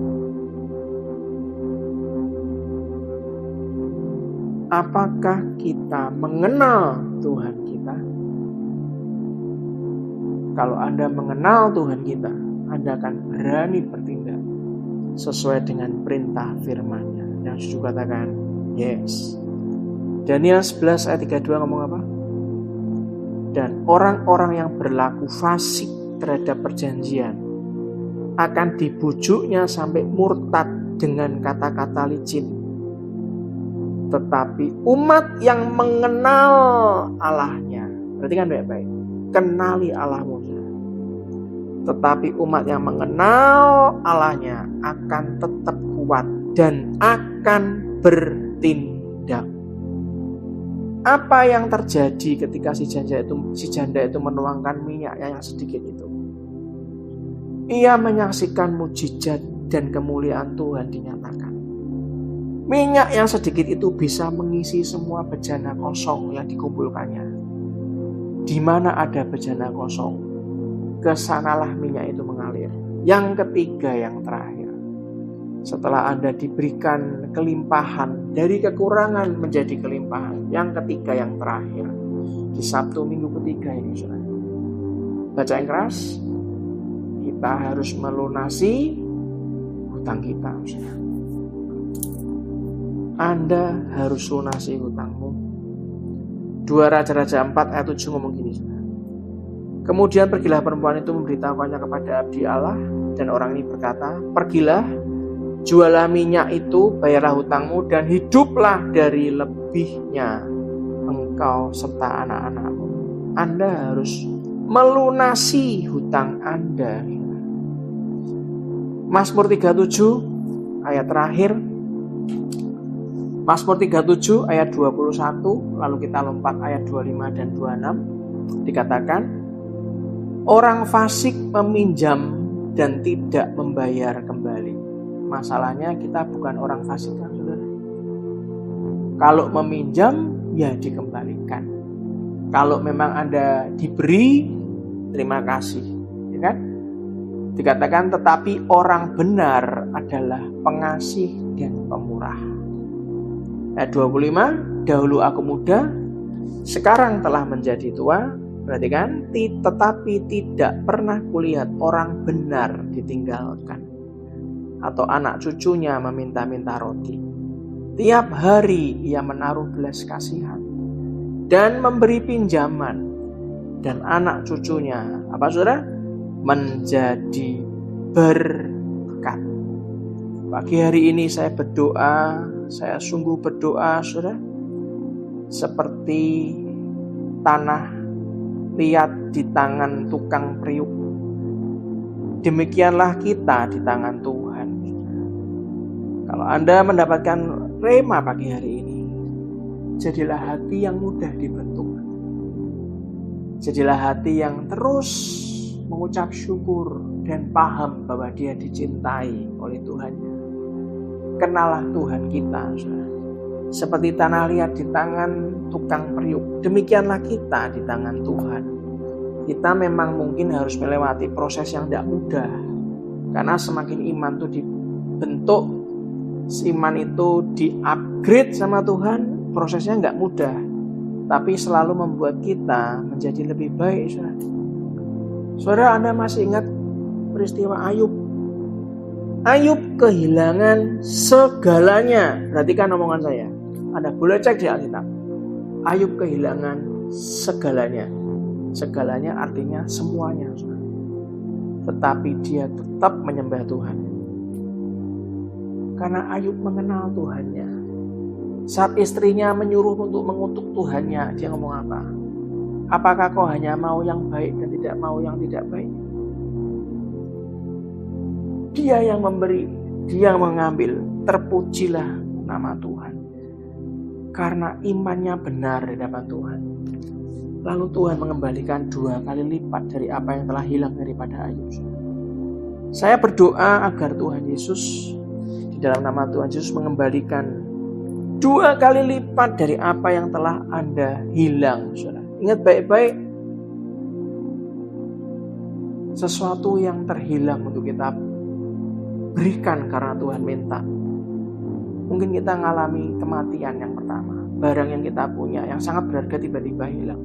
B: Apakah kita mengenal Tuhan kita? Kalau Anda mengenal Tuhan kita, Anda akan berani bertindak sesuai dengan perintah firman-Nya. Yang Yesus katakan, yes. Daniel 11 ayat 32 ngomong apa? Dan orang-orang yang berlaku fasik terhadap perjanjian akan dibujuknya sampai murtad dengan kata-kata licin. Tetapi umat yang mengenal Allahnya, perhatikan baik-baik, kenali Allahmu. Tetapi umat yang mengenal Allahnya akan tetap kuat dan akan bertindak. Apa yang terjadi ketika si janda itu menuangkan minyak yang sedikit itu? Ia menyaksikan mujizat dan kemuliaan Tuhan dinyatakan. Minyak yang sedikit itu bisa mengisi semua bejana kosong yang dikumpulkannya. Di mana ada bejana kosong, kesanalah minyak itu mengalir. Yang ketiga, yang terakhir, setelah Anda diberikan kelimpahan dari kekurangan menjadi kelimpahan, yang ketiga, yang terakhir, di Sabtu minggu ketiga ini, saudara, baca yang keras, kita harus melunasi hutang kita, saudara. Anda harus lunasi hutangmu. 2 Raja-Raja 4 ayat 7 ngomong gini, saudara. Kemudian pergilah perempuan itu memberitahukannya kepada abdi Allah, dan orang ini berkata, pergilah, jualah minyak itu, bayarlah hutangmu, dan hiduplah dari lebihnya engkau serta anak-anakmu. Anda harus melunasi hutang Anda. Mazmur 37 ayat terakhir, Mazmur 37 ayat 21, lalu kita lompat ayat 25 dan 26, dikatakan, orang fasik meminjam dan tidak membayar kembali. Masalahnya kita bukan orang fasik, kan, saudara. Kalau meminjam, ya dikembalikan. Kalau memang Anda diberi, terima kasih. Ya kan? Dikatakan, tetapi orang benar adalah pengasih dan pemurah. Ayat 25, dahulu aku muda, sekarang telah menjadi tua. Berarti kan, tetapi tidak pernah kulihat orang benar ditinggalkan, atau anak cucunya meminta-minta roti. Tiap hari ia menaruh belas kasihan dan memberi pinjaman, dan anak cucunya, apa saudara? Menjadi berkat. Pagi hari ini saya berdoa, saya sungguh berdoa, saudara, seperti tanah liat di tangan tukang periuk. Demikianlah kita di tangan Tuhan. Kalau Anda mendapatkan rema pagi hari ini, jadilah hati yang mudah dibentuk. Jadilah hati yang terus mengucap syukur dan paham bahwa dia dicintai oleh Tuhannya. Kenalah Tuhan kita, saudara. Seperti tanah liat di tangan tukang periuk, demikianlah kita di tangan Tuhan. Kita memang mungkin harus melewati proses yang tidak mudah, karena semakin iman itu dibentuk, iman itu di-upgrade sama Tuhan, prosesnya nggak mudah, tapi selalu membuat kita menjadi lebih baik, saudara. Saudara, Anda masih ingat peristiwa Ayub? Ayub kehilangan segalanya. Perhatikan omongan saya. Anda boleh cek di Alkitab. Ayub kehilangan segalanya. Segalanya artinya semuanya, saudara. Tetapi dia tetap menyembah Tuhan. Karena Ayub mengenal Tuhannya. Saat istrinya menyuruh untuk mengutuk Tuhannya, dia ngomong apa? Apakah kau hanya mau yang baik dan tidak mau yang tidak baik? Dia yang memberi, dia yang mengambil. Terpujilah nama Tuhan. Karena imannya benar di hadapan Tuhan. Lalu Tuhan mengembalikan 2 kali lipat dari apa yang telah hilang daripada Ayub. Saya berdoa agar Tuhan Yesus, di dalam nama Tuhan Yesus, mengembalikan 2 kali lipat dari apa yang telah Anda hilang, saudara. Ingat baik-baik, sesuatu yang terhilang untuk kita berikan karena Tuhan minta. Mungkin kita mengalami kematian yang pertama. Barang yang kita punya yang sangat berharga tiba-tiba hilang.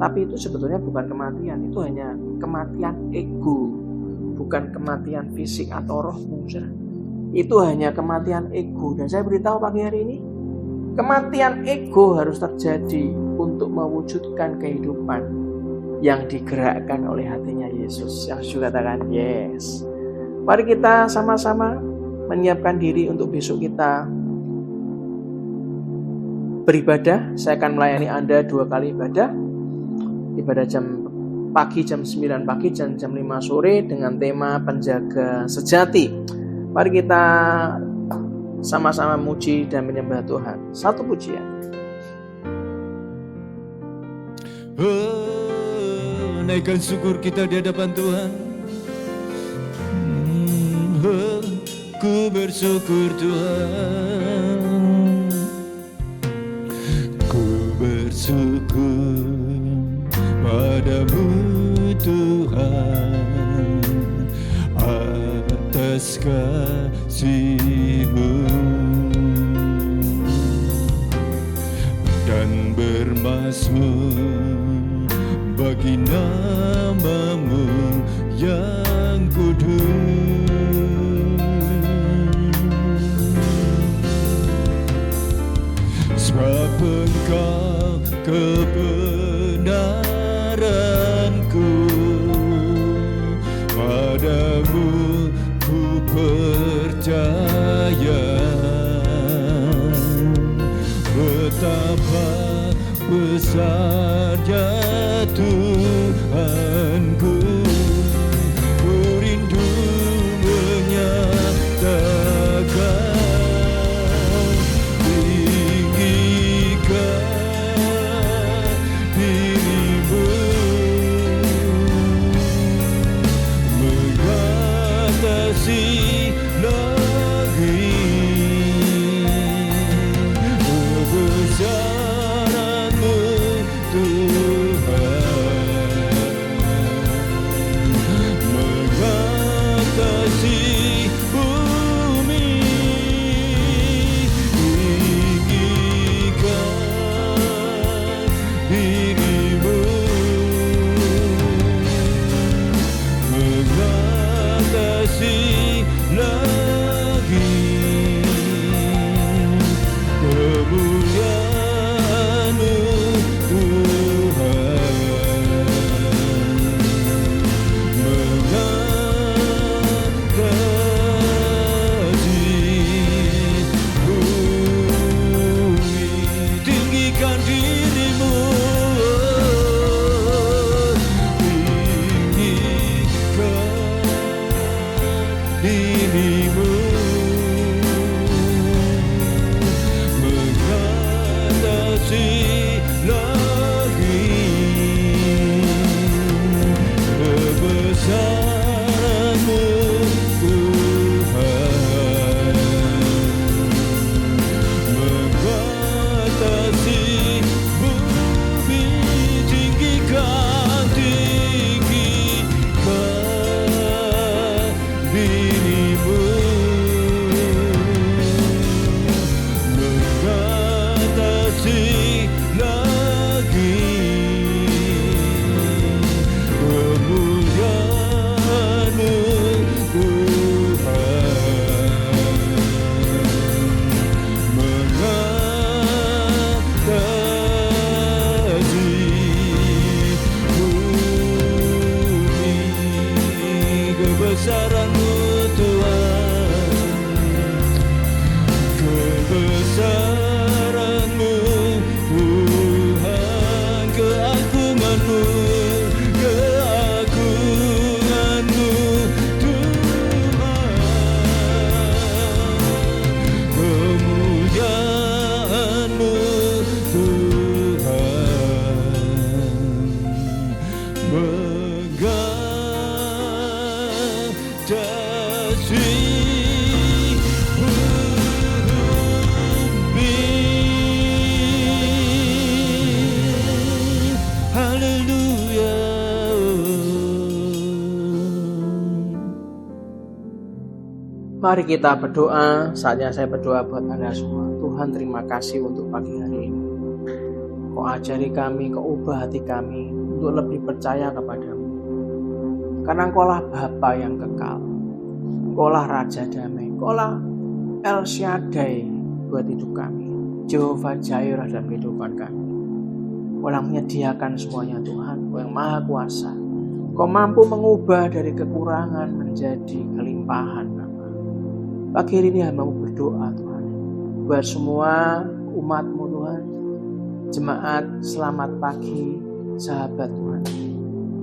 B: Tapi itu sebetulnya bukan kematian, itu hanya kematian ego. Bukan kematian fisik atau rohmu. Itu hanya kematian ego. Dan saya beritahu pagi hari ini, kematian ego harus terjadi untuk mewujudkan kehidupan yang digerakkan oleh hatinya Yesus. Yang juga katakan yes. Mari kita sama-sama menyiapkan diri untuk besok kita beribadah. Saya akan melayani Anda 2 kali ibadah. Ibadah pagi jam 9 pagi dan jam 5 sore dengan tema penjaga sejati. Mari kita sama-sama muji dan menyembah Tuhan. Satu pujian.
A: Naikkan syukur kita di hadapan Tuhan. Ku bersyukur Tuhan. Ku bersyukur padamu Tuhan atas kasih-Mu dan bermazmur bagi nama-Mu yang kudus. Sebab Engkau kebenaranku, padamu ku percaya. Betapa besarnya Tuhanku, ku rindu menyatakan mengatasi bumi. Haleluya.
B: Mari kita berdoa. Saatnya saya berdoa buat Anda semua. Tuhan, terima kasih untuk pagi hari ini. Kau ajari kami, Kau ubah hati kami untuk lebih percaya kepadamu. Karena Engkaulah Bapa yang kekal. Engkaulah Raja Damai. Engkaulah El Shaddai buat hidup kami. Jehovah Jireh dalam kehidupan kami. Kau yang menyediakan semuanya Tuhan. Kau yang maha kuasa. Kau mampu mengubah dari kekurangan menjadi kelimpahan. Pagi hari ini hamba berdoa Tuhan, buat semua umat-Mu Tuhan, jemaat selamat pagi, sahabat Tuhan.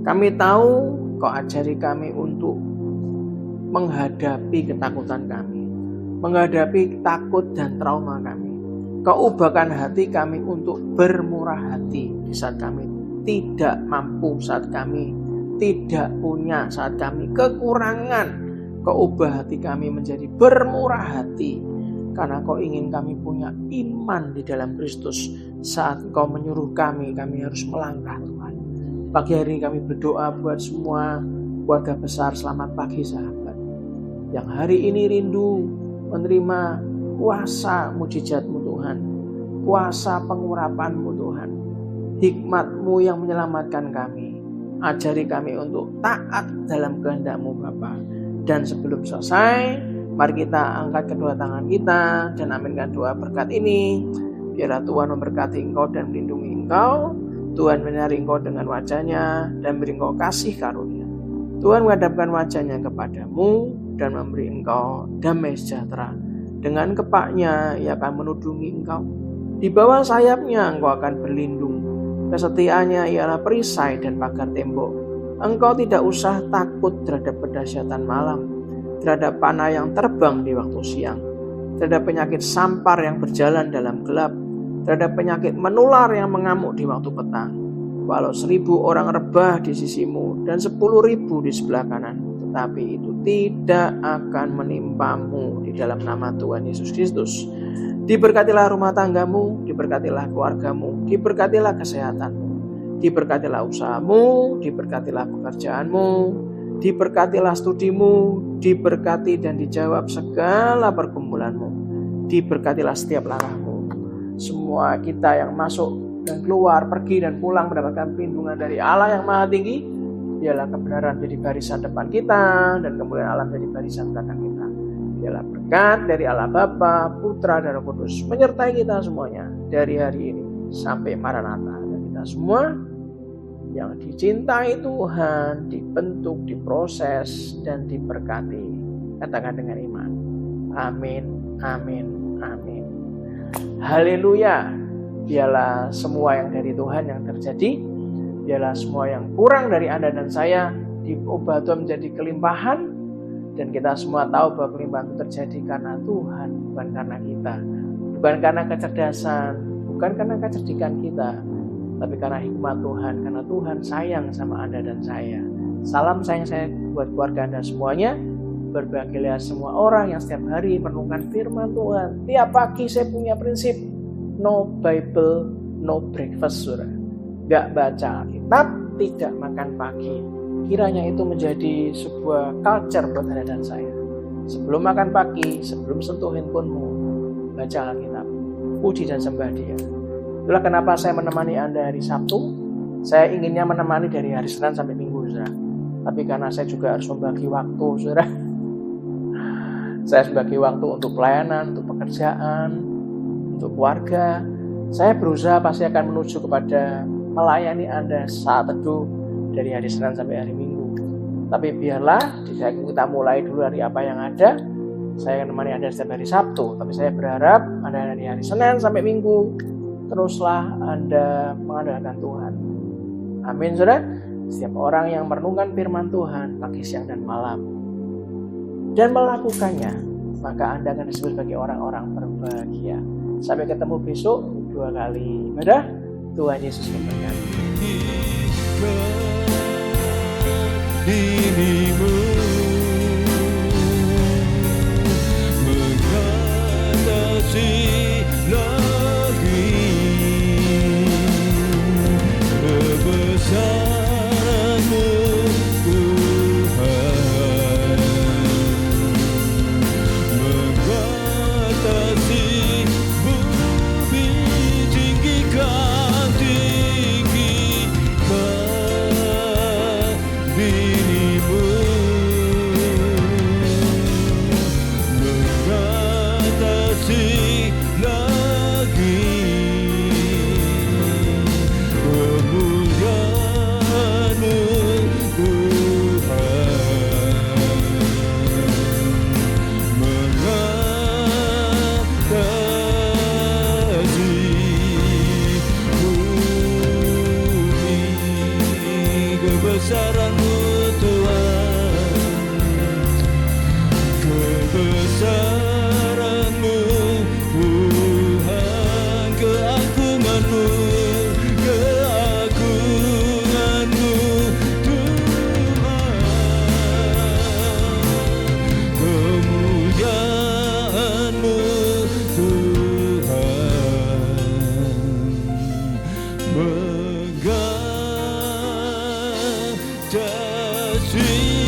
B: Kami tahu Kau ajari kami untuk menghadapi ketakutan kami, menghadapi takut dan trauma kami. Kau ubahkan hati kami untuk bermurah hati di saat kami tidak mampu, saat kami tidak punya, saat kami kekurangan. Kau ubah hati kami menjadi bermurah hati karena Kau ingin kami punya iman di dalam Kristus. Saat Kau menyuruh kami harus melangkah Tuhan. Pagi hari ini kami berdoa buat semua keluarga besar selamat pagi sahabat yang hari ini rindu menerima kuasa mujizat-Mu Tuhan, kuasa pengurapan-Mu Tuhan, hikmat-Mu yang menyelamatkan kami. Ajari kami untuk taat dalam kehendak-Mu Bapa. Dan sebelum selesai, mari kita angkat kedua tangan kita dan aminkan doa berkat ini. Biarlah Tuhan memberkati engkau dan melindungi engkau. Tuhan menyinari engkau dengan wajah-Nya dan beri engkau kasih karunia. Tuhan menghadapkan wajah-Nya kepadamu dan memberi engkau damai sejahtera. Dengan kepak-Nya Ia akan menudungi engkau. Di bawah sayap-Nya engkau akan berlindung. Kesetiaannya ialah perisai dan pagar tembok. Engkau tidak usah takut terhadap kedahsyatan malam, terhadap panah yang terbang di waktu siang, terhadap penyakit sampar yang berjalan dalam gelap, terhadap penyakit menular yang mengamuk di waktu petang. Walau 1000 orang rebah di sisimu dan 10.000 di sebelah kanan, tetapi itu tidak akan menimpamu di dalam nama Tuhan Yesus Kristus. Diberkatilah rumah tanggamu, diberkatilah keluargamu, diberkatilah kesehatanmu. Diberkatilah usahamu, diberkatilah pekerjaanmu, diberkatilah studimu, diberkati dan dijawab segala pergumulanmu, diberkatilah setiap langkahmu. Semua kita yang masuk dan keluar, pergi dan pulang mendapatkan perlindungan dari Allah yang Maha Tinggi. Biarlah kebenaran jadi barisan depan kita dan kemuliaan Allah menjadi barisan belakang kita. Biarlah berkat dari Allah Bapa, Putra dan Roh Kudus menyertai kita semuanya dari hari ini sampai Maranatha. Dan kita semua yang dicintai Tuhan, dibentuk, diproses, dan diberkati. Katakan dengan iman. Amin, amin, amin. Haleluya. Biarlah semua yang dari Tuhan yang terjadi, biarlah semua yang kurang dari Anda dan saya diubah Tuhan menjadi kelimpahan. Dan kita semua tahu bahwa kelimpahan itu terjadi karena Tuhan, bukan karena kita. Bukan karena kecerdasan, bukan karena kecerdikan kita, tapi karena hikmat Tuhan, karena Tuhan sayang sama Anda dan saya. Salam sayang saya buat keluarga Anda semuanya. Berbahagialah semua orang yang setiap hari merenungkan firman Tuhan. Tiap pagi saya punya prinsip, no Bible, no breakfast, saudara. Gak baca Alkitab, tidak makan pagi. Kiranya itu menjadi sebuah culture buat Anda dan saya. Sebelum makan pagi, sebelum sentuh handphonemu, baca Alkitab, puji dan sembah Dia. Itulah kenapa saya menemani Anda hari Sabtu. Saya inginnya menemani dari hari Senin sampai Minggu, saudara. Tapi karena saya juga harus membagi waktu, saudara. Saya harus membagi waktu untuk pelayanan, untuk pekerjaan, untuk keluarga. Saya berusaha pasti akan menuju kepada melayani Anda saat teduh dari hari Senin sampai hari Minggu. Tapi biarlah kita mulai dulu dari apa yang ada. Saya akan menemani Anda setiap hari Sabtu. Tapi saya berharap Anda dari hari Senin sampai Minggu teruslah Anda mengandalkan Tuhan. Amin, saudara. Setiap orang yang merenungkan firman Tuhan pagi, siang, dan malam dan melakukannya, maka Anda akan disebut sebagai orang-orang berbahagia. Sampai ketemu besok 2 kali ibadah. Tuhan Yesus memberkati.
A: dirimu mengatasi lagi kebesaran-Mu Tuhan, mengatasi bumi, tinggikan dirimu, mengatasi lagi kemuliaan-Mu Tuhan, mengatasi bumi, kebesaran-Mu Tuhan, kebesaran-Mu Tuhan, keagungan-Mu, keagungan-Mu Tuhan, kemuliaan-Mu Tuhan, mengatasi